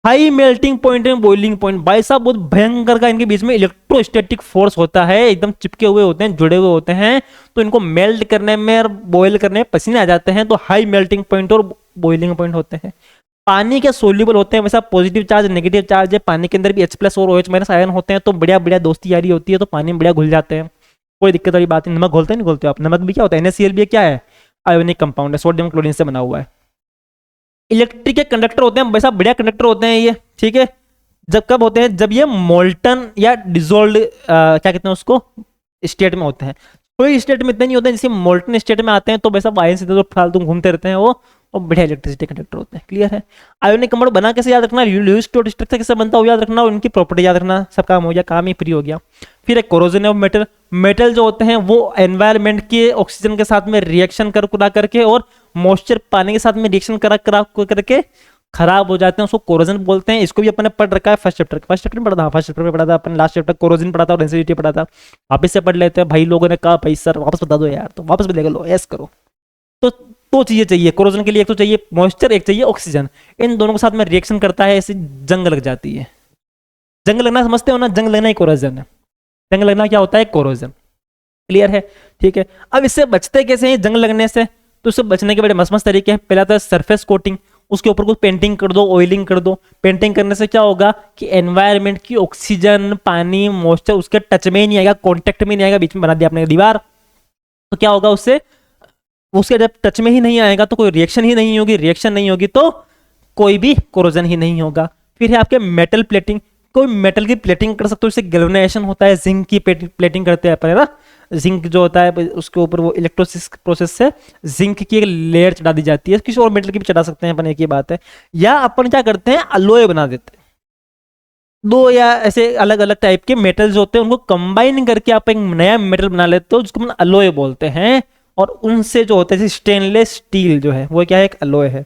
High melting point and boiling point, भाई साहब बहुत भयंकर का इनके बीच में इलेक्ट्रोस्टैटिक फोर्स होता है, एकदम चिपके हुए होते हैं, जुड़े हुए होते हैं, तो इनको मेल्ट करने में और बॉयल करने में पसीने आ जाते हैं, तो हाई मेल्टिंग पॉइंट और बॉइलिंग पॉइंट होते हैं। पानी के सोल्यूबल होते हैं, वैसा पॉजिटिव चार्ज नेगेटिव चार्ज है, पानी के अंदर भी H+ और OH- आयन होते हैं, तो बढ़िया बढ़िया दोस्ती यारी होती है, तो पानी में बढ़िया घुल जाते हैं, कोई दिक्कत वाली बात नहीं। नमक घोलते नहीं घोलते आप, नमक भी क्या होता है NaCl भी क्या है, आयोनिक कंपाउंड है, सोडियम क्लोरीन से बना हुआ है। इलेक्ट्रिक के कंडक्टर होते हैं, वैसा बढ़िया कंडक्टर होते हैं ये, ठीक है। जब कब होते हैं, जब ये मोल्टन या डिजोल्व क्या कहते हैं उसको स्टेट में होते हैं, कोई स्टेट में इतने नहीं होते हैं, जैसे मोल्टन स्टेट में आते हैं तो वैसा आयन से तो फालतू घूमते रहते हैं वो, और बढ़िया इलेक्ट्रिसिटी कंडक्टर होते हैं, क्लियर है। आयोनिक कंपाउंड बना कैसे याद रखना, लुईस डॉट स्ट्रक्चर कैसे बनता है याद रखना, और उनकी प्रॉपर्टी याद रखना, सब काम हो गया, काम ही फ्री हो गया। फिर एक कोरोजन ऑफ मेटल, मेटल जो होते हैं वो एनवायरमेंट के ऑक्सीजन के साथ में रिएक्शन करा करके और मॉइस्चर पानी के साथ में रिएक्शन करा करके खराब हो जाते हैं, उसको कोरोजन बोलते हैं। इसको भी अपन ने पढ़ रखा है फर्स्ट चैप्टर में पढ़ा था, फर्स्ट चैप्टर में पढ़ा था अपन, लास्ट चैप्टर कोरोजन पढ़ा था और डेंसिटी पढ़ा था, वापस से पढ़ लेते हैं। भाई लोगों ने कहा भाई सर वापस बता दो यार, तो वापस भी लो, यस करो। तो दो चीजें चाहिए कोरोजन के लिए, एक तो चाहिए मॉइस्चर, एक चाहिए ऑक्सीजन, इन दोनों के साथ में रिएक्शन करता है, ऐसे जंग लग जाती है। जंग लगना समझते हो ना, जंग लगना ही कोरोजन है, जंग लगना क्या होता है, कोरोजन, क्लियर है, ठीक है। अब इससे बचते कैसे हैं जंग लगने से, तो इससे बचने के बड़े मस्त मस्त तरीके हैं। पहला तो सरफेस कोटिंग, उसके ऊपर कुछ पेंटिंग कर दो, ऑयलिंग कर दो। पेंटिंग करने से क्या होगा कि एनवायरनमेंट की ऑक्सीजन पानी मॉइस्चर उसके टच में ही नहीं आएगा, कॉन्टेक्ट में नहीं आएगा, बीच में बना दिया आपने दीवार, तो क्या होगा उससे, उसके जब टच में ही नहीं आएगा तो कोई रिएक्शन ही नहीं होगी, रिएक्शन नहीं होगी तो कोई भी कोरोजन ही नहीं होगा। फिर है आपके मेटल प्लेटिंग, कोई मेटल की प्लेटिंग कर सकते हो, इससे गैल्वेनाइजेशन होता है, जिंक की प्लेटिंग करते हैं अपन, है ना। जिंक जो होता है उसके ऊपर वो इलेक्ट्रोसिस प्रोसेस से जिंक की एक लेयर चढ़ा दी जाती है, किसी और मेटल की भी चढ़ा सकते हैं अपन, एक ही बात है। या अपन क्या करते हैं अलोय बना देते हैं, दो या ऐसे अलग अलग टाइप के मेटल्स होते हैं उनको कंबाइन करके आप एक नया मेटल बना लेते हो, जिसको अपन अलोय बोलते हैं। और उनसे जो होता है स्टेनलेस स्टील जो है वो क्या है, एक अलोय है।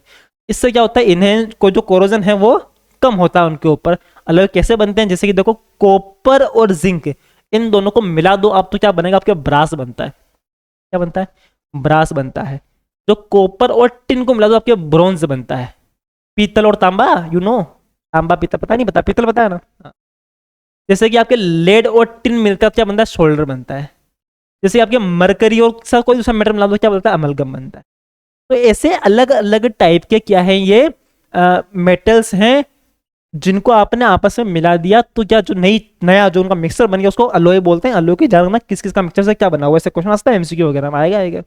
इससे क्या होता है, इन्हें को जो कोरोजन है वो कम होता है उनके ऊपर। अलोय कैसे बनते हैं, जैसे कि देखो कॉपर और जिंक इन दोनों को मिला दो आप, तो क्या बनेगा आपके ब्रास बनता है। क्या बनता है, ब्रास बनता है। जो कॉपर और टिन को मिला दो आपके ब्रॉन्ज बनता है। पीतल और तांबा, यू नो, तांबा पीतल पता नहीं, पता पीतल पता है ना। जैसे कि आपके लेड और टिन मिलकर क्या बनता है, शोल्डर बनता है। जैसे आपके मरकरी और कोई दूसरा मेटल मिला दो क्या बोलता है, अमलगम बनता है। तो ऐसे अलग अलग टाइप के क्या है ये मेटल्स हैं, जिनको आपने आपस में मिला दिया तो क्या जो नया जो उनका मिक्सर बन गया उसको अलोय बोलते हैं। अलोय की जानना किस किस का मिक्सर से क्या बना हुआ, ऐसे क्वेश्चन आता है MCQ वगैरह में आएगा।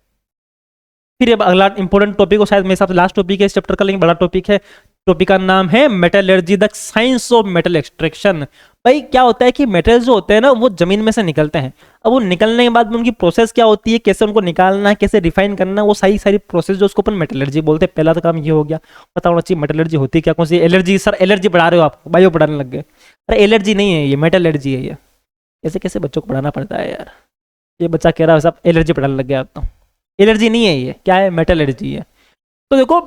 फिर अब अगला इंपॉर्टेंट टॉपिक, और शायद मेरे हिसाब से लास्ट टॉपिक है इस चैप्टर का, लेकिन बड़ा टॉपिक है। टॉपिक का नाम है metallurgy, the science of metal extraction. भाई क्या होता है कि मेटल्स जो होते हैं ना वो जमीन में से निकलते हैं। अब वो निकलने के बाद में उनकी प्रोसेस क्या होती है, कैसे उनको निकालना है, कैसे रिफाइन करना है, वो सारी सारी प्रोसेस जो उसको अपन मेटलर्जी बोलते हैं। पहला तो काम ये हो गया, पता होना चाहिए मेटलर्जी होती है क्या। कौन सी एलर्जी, सर एलर्जी पढ़ा रहे हो आप, बायो पढ़ाने लग गए। अरे एलर्जी नहीं है ये, मेटलर्जी है ये। कैसे कैसे बच्चों को पढ़ाना पड़ता है यार। ये बच्चा कह रहा है सब एलर्जी पढ़ाने लग गया आप तो। एलर्जी नहीं है ये, क्या है, मेटलर्जी है। तो देखो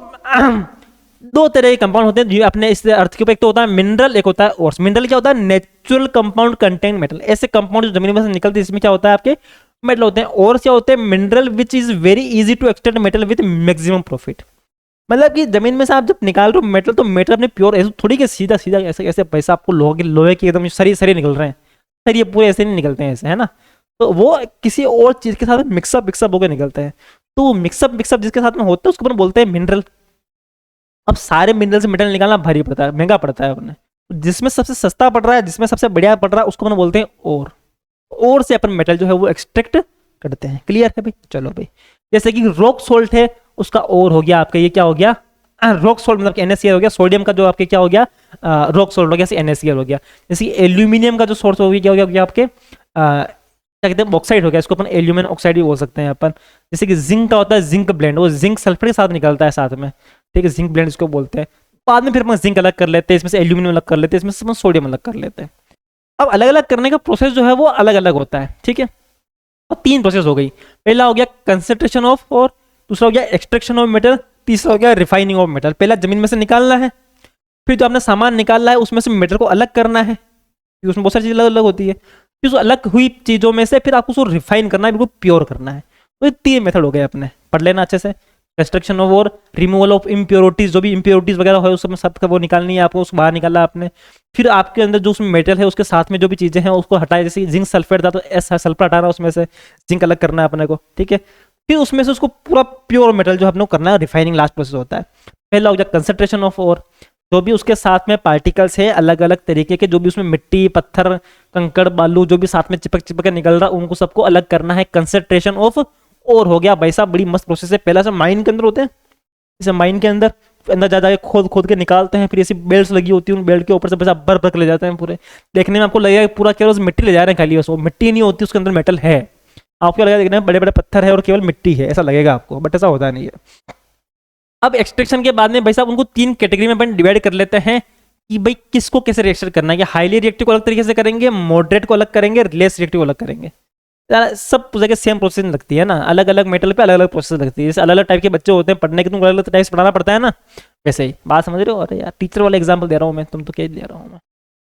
दो तरह के कंपाउंड होते हैं जो अपने इस अर्थ के ऊपर, एक तो होता है मिनरल, एक होता है और मिनरल क्या होता है, नेचुरल कंपाउंड कंटेन मेटल। ऐसे कंपाउंड जो जमीन में से निकलते हैं इसमें क्या होता है आपके मेटल होते हैं। और क्या होते हैं mineral which is very easy to extract metal with maximum profit. मतलब कि जमीन में से आप जब निकाल रहे हो मेटल, तो मेटल अपने प्योर ऐसे थोड़ी के सीधा सीधा ऐसे ऐसे पैसा आपको लोहे की एकदम सरी सरी निकल रहे हैं, सर ये पूरे ऐसे नहीं निकलते हैं ऐसे, है ना। तो वो किसी और चीज के साथ मिक्सअप मिक्सअप होकर निकलते हैं। तो मिक्सअप मिक्सअप जिसके साथ में होता है उसको अपन बोलते हैं मिनरल। अब सारे मिनरल से मेटल निकालना भारी पड़ता है, महंगा पड़ता है अपने। जिसमें सबसे सस्ता पड़ रहा है, जिसमें सबसे बढ़िया पड़ रहा है, उसको अपन बोलते हैं और से अपन मेटल जो है वो एक्सट्रैक्ट करते हैं। क्लियर है भाई, चलो भाई। जैसे कि रॉक सोल्ट है, उसका और हो गया आपका ये क्या हो गया, रॉक सोल्ट मतलब NaCl हो गया। सोडियम का जो आपके क्या हो गया, रॉक सोल्ट हो गया, NaCl हो गया। जैसे एल्यूमिनियम का जो सोर्स हो गया क्या हो गया आपके, क्या कहते हैं, ऑक्साइड हो गया, इसको अपन एल्यूमिनियम ऑक्साइड भी बोल सकते हैं अपन। जैसे कि जिंक का होता है जिंक ब्लेंड, वो जिंक सल्फर के साथ निकलता है साथ में, ठीक है, जिंक ब्लेंड इसको बोलते हैं। बाद में फिर अपन जिंक अलग कर लेते हैं, इसमें से एल्यूमिनियम अलग कर लेते हैं, इसमें से अपन सोडियम अलग कर लेते हैं। अब अलग अलग करने का प्रोसेस जो है वो अलग अलग होता है, ठीक है। और 3 प्रोसेस हो गई। पहला हो गया कंसंट्रेशन ऑफ, और दूसरा हो गया एक्सट्रैक्शन ऑफ मेटल, तीसरा हो गया रिफाइनिंग ऑफ मेटल। पहला जमीन में से निकालना है, फिर जो आपने सामान निकालना है उसमें से मेटल को अलग करना है, क्योंकि उसमें बहुत सारी चीज़ अलग अलग होती है। फिर उस अलग हुई चीज़ों में से फिर आपको उसको रिफाइन करना है, बिल्कुल प्योर करना है। तो ये 3 मेथड हो गए अपने, पढ़ लेना अच्छे से। कंस्ट्रक्शन ऑफ और रिमूवल ऑफ इम्प्योरिटीज, जो भी इम्प्योरिटीज वगैरह है उसमें सबका वो निकालनी है आपको, उसको बाहर निकाला आपने। फिर आपके अंदर जो उसमें मेटल है उसके साथ में जो भी चीज़ें हैं उसको हटाए, जैसे जिंक सल्फेट था तो सल्फर हटाना, उसमें से जिंक अलग करना है अपने को, ठीक है। फिर उसमें से उसको पूरा प्योर मेटल जो अपने को करना है, रिफाइनिंग लास्ट प्रोसेस होता है। पहला हो गया कंसंट्रेशन ऑफ और, जो भी उसके साथ में पार्टिकल्स है अलग अलग तरीके के, जो भी उसमें मिट्टी पत्थर कंकड़ बालू जो भी साथ में चिपक चिपक के निकल रहा है उनको सबको अलग करना है, कंसंट्रेशन ऑफ और हो गया। भाई साहब बड़ी मस्त प्रोसेस है। पहला सब माइन के अंदर होते हैं, जैसे माइन के अंदर अंदर जा जाके खोद खोद के निकालते हैं, फिर ऐसी बेल्ट लगी होती है, उन बेल्ट के ऊपर से बस आप बर्फ रख ले जाते हैं पूरे। देखने में आपको लगेगा पूरा केवल मिट्टी ले जा रहे हैं खाली, बस वो मिट्टी नहीं होती, उसके अंदर मेटल है। आपको लगेगा देखने में बड़े बड़े पत्थर है और केवल मिट्टी है, ऐसा लगेगा आपको, बट ऐसा होता नहीं है। अब एक्सट्रैक्शन के बाद में भाई साहब उनको 3 कैटेगरी में अपन डिवाइड कर लेते हैं कि भाई किसको कैसे रिएक्शन करना है, कि हाईली रिएक्टिव को अलग तरीके से करेंगे, मॉडरेट को अलग करेंगे, लेस रिएक्टिव को अलग करेंगे। सब जगह सेम प्रोसेस लगती है ना, अलग अलग मेटल पे अलग अलग प्रोसेस लगती है। जैसे अलग अलग टाइप के बच्चे होते हैं, पढ़ने के तुमको अलग अलग टाइप से पढ़ाना पड़ता है ना, वैसे ही बात समझ रहे हो। अरे यार टीचर वाला एग्जाम्पल दे रहा हूँ मैं, तुम तो क्या दे रहा हूँ मैं।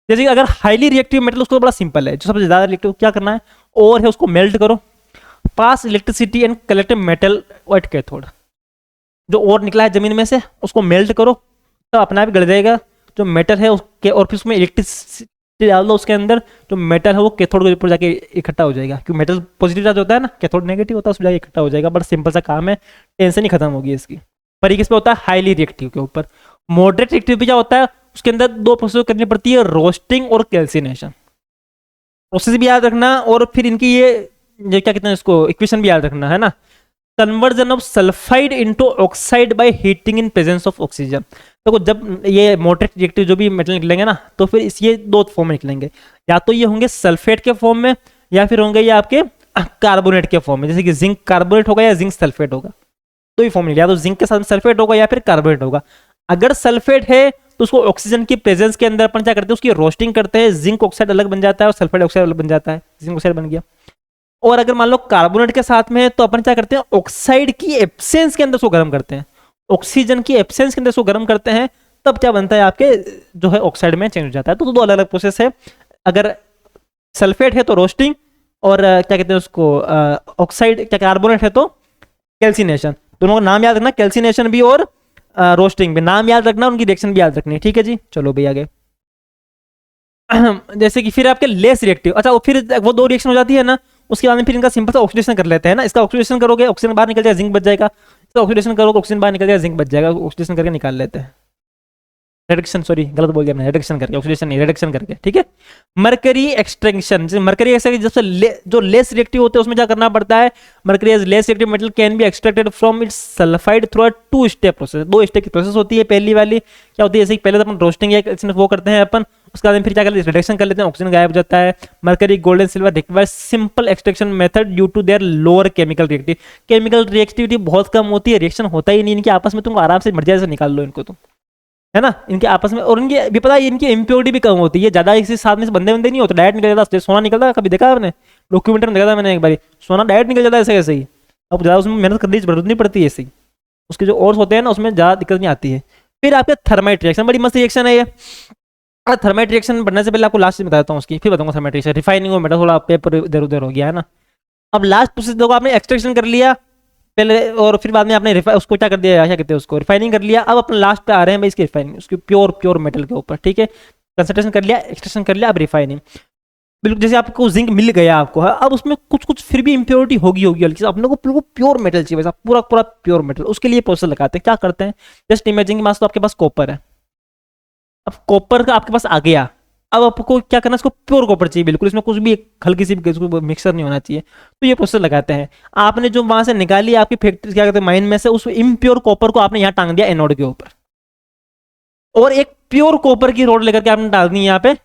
जैसे कि अगर हाईली रिएक्टिव मेटल उसको बड़ा सिंपल है, जो सबसे ज्यादा रिएक्टिव क्या करना है, और है उसको मेल्ट करो, pass electricity and collect metal at cathode. जो और निकला है जमीन में से उसको मेल्ट करो तो अपना आप गल जाएगा जो मेटल है उसके, और फिर उसमें इलेक्ट्रिसिटी डाल दो उसके अंदर, जो मेटल है वो कैथोड के ऊपर जाके इकट्ठा हो जाएगा। क्योंकि मेटल पॉजिटिव चार्ज होता है ना, कैथोड नेगेटिव होता है, उसमें जाके इकट्ठा हो जाएगा। बड़ा सिंपल सा काम है, टेंशन ही खत्म होगी इसकी। पर किस पे होता है, हाईली रिएक्टिव के ऊपर। मॉडरेट रिएक्टिव पे क्या होता है, उसके अंदर 2 प्रोसेस करनी पड़ती है, रोस्टिंग और कैल्सिनेशन। प्रोसेस भी याद रखना, और फिर इनकी ये क्या कहते हैं इसको, इक्वेशन भी याद रखना है ना। Conversion of sulphide into oxide by heating in presence of oxygen. देखो जब ये मॉडरेट रिएक्टिव जो भी मेटल निकलेंगे ना, तो फिर ये 2 फॉर्म में निकलेंगे, या तो ये होंगे सल्फेट के फॉर्म में, या फिर होंगे ये आपके कार्बोनेट के फॉर्म में। जैसे कि जिंक कार्बोनेट होगा या जिंक सल्फेट होगा, तो ही फॉर्म निकलेगा, या तो जिंक के साथ सल्फेट होगा या फिर कार्बोनेट होगा। अगर सल्फेट है तो उसको ऑक्सीजन की प्रेजेंस के अंदर अपन क्या करते हैं, उसकी रोस्टिंग करते हैं, जिंक ऑक्साइड अलग बन जाता है और सल्फेट ऑक्साइड अलग बन जाता है, जिंक ऑक्साइड बन गया। और अगर मान लो कार्बोनेट के साथ में है तो अपन क्या करते हैं, ऑक्साइड की एब्सेंस के अंदर उसको गर्म करते हैं, ऑक्सीजन की एब्सेंस के अंदर उसको गर्म करते हैं, तब क्या बनता है आपके जो है ऑक्साइड में चेंज हो जाता है। तो 2 अलग अलग प्रोसेस है। अगर सल्फेट है तो रोस्टिंग, और क्या कहते हैं उसको ऑक्साइड क्या कार्बोनेट है तो कैल्सिनेशन। दोनों का नाम याद रखना, कैल्सिनेशन भी और रोस्टिंग भी नाम याद रखना, उनकी रिएक्शन भी याद रखनी है, ठीक है जी। चलो भाई आगे। जैसे कि फिर आपके लेस रिएक्टिव, अच्छा फिर वो 2 रिएक्शन हो जाती है ना, उसके बाद में फिर इनका सिंपल सा ऑक्सीडेशन कर लेते हैं ना। इसका ऑक्सीडेशन करोगे ऑक्सीजन बाहर निकल जाएगा, जिंक बच जाएगा। इसका ऑक्सीडेशन करोगे ऑक्सीजन बाहर निकल जाएगा, जिंक बच जाएगा। ऑक्सीडेशन करके निकाल लेते हैं। रिडक्शन, सॉरी गलत बोल दिया मैंने, रिडक्शन करके, ऑक्सीडेशन नहीं, रिडक्शन करके, ठीक है। मरकरी एक्सट्रैक्शन, मरकरी जैसे जो लेस रिएक्टिव होते हैं उसमें क्या करना पड़ता है, mercury as less reactive metal can be extracted from its sulphide through a 2 step process. 2 step की प्रोसेस होती है। पहली वाली क्या होती है, जैसे पहले तो अपन रोस्टिंग या वो करते हैं अपन, उसके बाद फिर क्या करते हैं, रिडक्शन कर लेते हैं, ऑक्सीजन गायब हो जाता है। Mercury gold and silver require simple extraction method due to their lower chemical reactive, chemical reactivity बहुत कम होती है, रिएक्शन होता ही नहीं इनके आपस में, तुम आराम से मर्जी से निकाल लो इनको तुम, है ना, इनके आपस में। और इनके भी पता है इनकी इम्प्योरिटी भी कम होती है, ज्यादा इसी साथ में से बंदे नहीं होते, डायरेक्ट निकल जाता है, सोना निकलता है, कभी देखा है आपने, डॉक्यूमेंट्री में देखा था मैंने एक बार, सोना डायरेक्ट निकल जाता है ऐसे ऐसे ही। अब ज्यादा उसमें मेहनत करने की जरूरत नहीं पड़ती है ऐसे ही, उसके जो और होते हैं ना उसमें ज्यादा दिक्कत नहीं आती है। फिर आपके थर्माइट रिएक्शन, बड़ी मस्त रिएक्शन है ये। थर्माइट रिएक्शन बढ़ने से पहले आपको लास्ट बताता हूँ उसकी, फिर बताऊंगा थर्माइट रिएक्शन। रिफाइनिंग में थोड़ा पेपर इधर उधर हो गया है ना। अब लास्ट प्रोसेस देखो, आपने एक्सट्रैक्शन कर लिया पहले और फिर बाद में आपने उसको क्या कर दिया, क्या कहते हैं उसको, रिफाइनिंग कर लिया। अब अपन लास्ट पे आ रहे हैं भाई इसकी रिफाइनिंग, उसकी प्योर मेटल के ऊपर, ठीक है। कंसंट्रेशन कर लिया, एक्सट्रैक्शन कर लिया, अब रिफाइनिंग। बिल्कुल जैसे आपको जिंक मिल गया आपको, अब उसमें कुछ फिर भी इंप्योरिटी होगी हल्की, अपने को बिल्कुल प्योर मेटल चाहिए वैसा, पूरा प्योर मेटल। उसके लिए प्रोसेस लगाते हैं, क्या करते हैं, जस्ट इमेजिन मान लो आपके पास कॉपर है, अब कॉपर का आपके पास आ गया, अब आपको क्या करना है, इसको प्योर कॉपर चाहिए बिल्कुल, इसमें कुछ भी हल्की सी मिक्सर नहीं होना चाहिए, तो ये प्रोसेस लगाते हैं। आपने जो वहां से निकाली आपकी फैक्ट्री, क्या कहते हैं, माइन में से, उस इम्प्योर कॉपर को आपने यहाँ टांग दिया एनोड के ऊपर, और एक प्योर कॉपर की रोड लेकर के आपने डाल दी यहाँ पे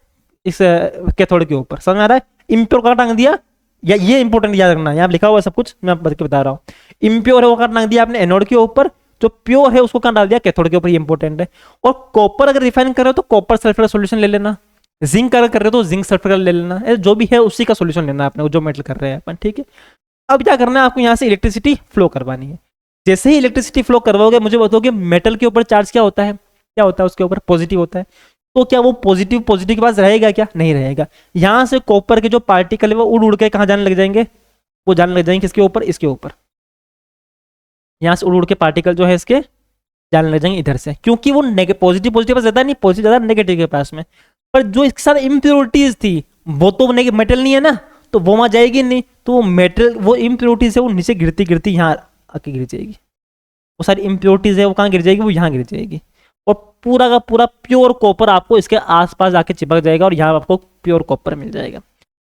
इस कैथोड के ऊपर। समझ में आ रहा है, इम्प्योर का टांग दिया, या ये इंपॉर्टेंट याद रखना, यहाँ लिखा हुआ है सब कुछ, मैं आपको बता रहा हूँ। इम्प्योर है वो का टांग दिया आपने एनोड के ऊपर, जो प्योर है उसको कहाँ डाल दिया, कैथोड के ऊपर, ये इंपॉर्टेंट है। और कॉपर अगर रिफाइन कर रहे हो तो कॉपर सल्फर का सोल्यूशन ले लेना, जिंक अगर कर रहे हो तो जिंक सल्फर का ले लेना, जो भी है उसी का सोल्यूशन लेना आपने, जो मेटल कर रहे हैं अपन, ठीक है। अब क्या करना है आपको, यहाँ से इलेक्ट्रिसिटी फ्लो करवानी है। जैसे ही इलेक्ट्रिसिटी फ्लो करवाओगे, मुझे बताओगे मेटल के ऊपर चार्ज क्या होता है, क्या होता है उसके ऊपर, पॉजिटिव होता है। तो क्या वो पॉजिटिव के पास रहेगा, क्या नहीं रहेगा। यहाँ से कॉपर के जो पार्टिकल है वो उड़ के कहाँ जाने लग जाएंगे, वो जाने लग जाएंगे किसके ऊपर, इसके ऊपर। यहाँ से उड़ के पार्टिकल जो है इसके जाने लग जाएंगे इधर से, क्योंकि वो पॉजिटिव पास ज्यादा नहीं, पॉजिटिव ज्यादा नेगेटिव के पास में। पर जो इसके साथ इम्प्योरिटीज थी वो तो मेटल नहीं है ना, तो वो वहां जाएगी नहीं, तो वो मेटल, वो इम्प्योरिटीज है वो नीचे गिरती यहाँ आके गिर जाएगी। वो सारी इम्प्योरिटीज है वो कहाँ गिर जाएगी, वो यहाँ गिर जाएगी, और पूरा का पूरा प्योर कॉपर आपको इसके आसपास आके चिपक जाएगा, और यहाँ आपको प्योर कॉपर मिल जाएगा।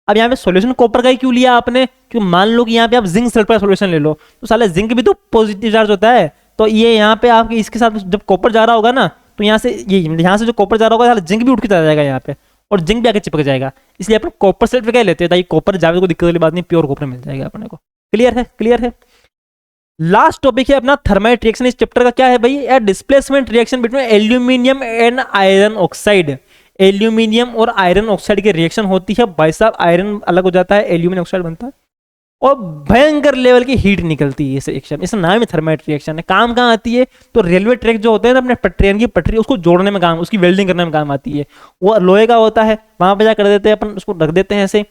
अब यहाँ पे सॉल्यूशन कॉपर का ही क्यों लिया आपने, क्योंकि मान लो कि यहाँ पे आप जिंक सल्फर सॉल्यूशन ले लो, तो साले जिंक भी तो पॉजिटिव चार्ज होता है, तो ये यहाँ पे आपके इसके साथ जब कॉपर जा रहा होगा ना, तो यहाँ से ये यहाँ से जो कॉपर जा रहा होगा जिंक भी उठ के चला जाएगा यहाँ पे, और जिंक भी आके चिपक जाएगा। इसलिए अपन कॉपर सल्फर क्या लेते हैं, ताकि कॉपर जावे को दिक्कत वाली बात नहीं, प्योर कॉपर मिल जाएगा अपने को। क्लियर है, क्लियर है। लास्ट टॉपिक है अपना थर्माइट रिएक्शन। इस चैप्टर का क्या है भाई, a displacement reaction between aluminium and iron oxide. Aluminium और आयरन ऑक्साइड की रिएक्शन होती है भाई साहब, आयरन अलग हो जाता है, एल्यूमिनियम ऑक्साइड बनता है, और भयंकर लेवल की हीट निकलती है इस रिएक्शन, इसका नाम है थर्माइट रिएक्शन है। काम कहाँ आती है, तो रेलवे ट्रैक जो होते हैं ना अपने ट्रेन की पटरी, उसको जोड़ने में काम, उसकी वेल्डिंग करने में काम आती है। वो लोहे का होता है, वहां पे जा कर देते हैं अपन, उसको रख देते हैं ऐसे,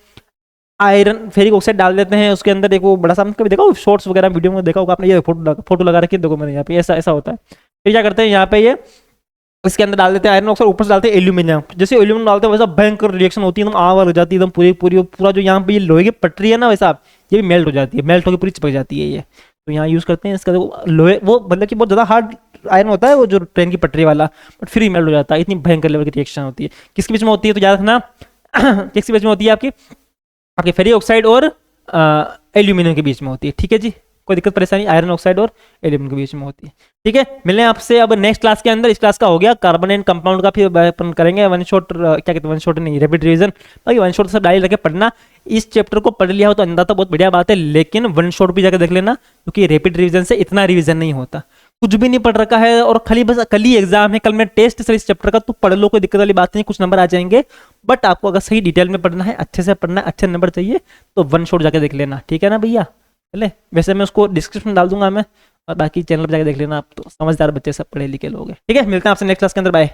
आयरन फेरिक ऑक्साइड डाल देते हैं उसके अंदर। देखो बड़ा सा कभी देखा शॉर्ट्स वगैरह वीडियो में देखा होगा आपने, ये फोटो लगा रखी है, देखो मैंने यहाँ पे ऐसा होता है। फिर क्या करते हैं यहाँ पे ये इसके अंदर डाल देते हैं आयरन ऑक्साइड, ऊपर से डालते हैं एल्यूमिनियम। जैसे एल्यूमिनियम डालते हैं वैसा भयंकर रिएक्शन होती है, एकदम आग लग जाती है, एकदम पूरा जो यहाँ पे ये लोहे की पटरी है ना वैसा ये भी मेल्ट हो जाती है, मेल्ट होकर पूरी चिपक जाती है ये। तो यहाँ यूज करते हैं इसका, लोहे वो मतलब कि बहुत ज्यादा हार्ड आयरन होता है वो जो ट्रेन की पटरी वाला, बट फिर ही मेल्ट हो जाता है। इतनी भयंकर लेवल की रिएक्शन होती है। किसके बीच में होती है, तो याद रखना किसके बीच में होती है, आपके फेरिक ऑक्साइड और एल्यूमिनियम के बीच में होती है। ठीक है जी, कोई दिक्कत परेशानी, आयरन ऑक्साइड और एल्यूमिनियम के बीच में होती है। ठीक है, मिलने आपसे अब नेक्स्ट क्लास के अंदर। इस क्लास का हो गया कार्बन एंड कंपाउंड का, फिर अपन करेंगे वन शॉट, क्या कहते हैं वन शॉट नहीं, रैपिड रिवीजन। बाकी वन शॉट से डायरेक्ट रखे पढ़ना। इस चैप्टर को पढ़ लिया हो तो अंदाजा बहुत बढ़िया बात है, लेकिन वन शॉट भी जाकर देख लेना, क्योंकि रैपिड रिवीजन से इतना रिवीजन नहीं होता, कुछ भी नहीं पढ़ रखा है, और खाली बस कल ही एग्जाम है, कल मैं टेस्ट सर इस चैप्टर का, तो पढ़ लो, कोई दिक्कत वाली बात नहीं, कुछ नंबर आ जाएंगे। बट आपको अगर सही डिटेल में पढ़ना है, अच्छे से पढ़ना है, अच्छे नंबर चाहिए, तो वन शॉट जाके देख लेना। ठीक है ना भैया, चले, वैसे मैं उसको डिस्क्रिप्शन डाल दूंगा मैं, और बाकी चैनल पर जाके देख लेना, आप तो समझदार बच्चे सब पढ़े लिखे लोग हैं। ठीक है, मिलते हैं आपसे नेक्स्ट क्लास के अंदर, बाय।